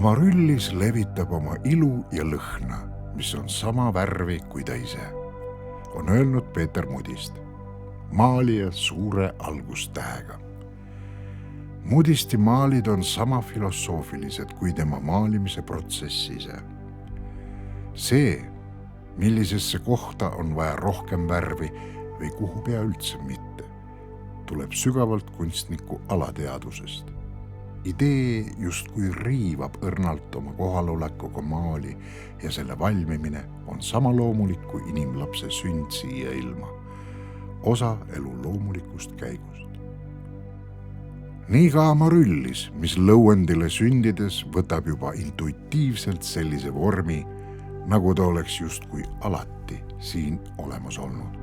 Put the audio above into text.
Amaryllis levitab oma ilu ja lõhna, mis on sama värvi kui ta ise, on öelnud Peeter Mudist, maalija suure algustähega. Mudisti maalid on sama filosoofilised kui tema maalimise protsess ise. See, millisesse kohta on vaja rohkem värvi või kuhu pea üldse mitte, tuleb sügavalt kunstniku alateadvusest. Idee justkui riivab õrnalt oma kohalolekuga maali ja selle valmimine on sama loomulik kui inimlapse sünd siia ilma, osa elu loomulikust käigust. Nii ka amaryllis, mis lõuendile sündides võtab juba intuitiivselt sellise vormi, nagu ta oleks justkui alati siin olemas olnud.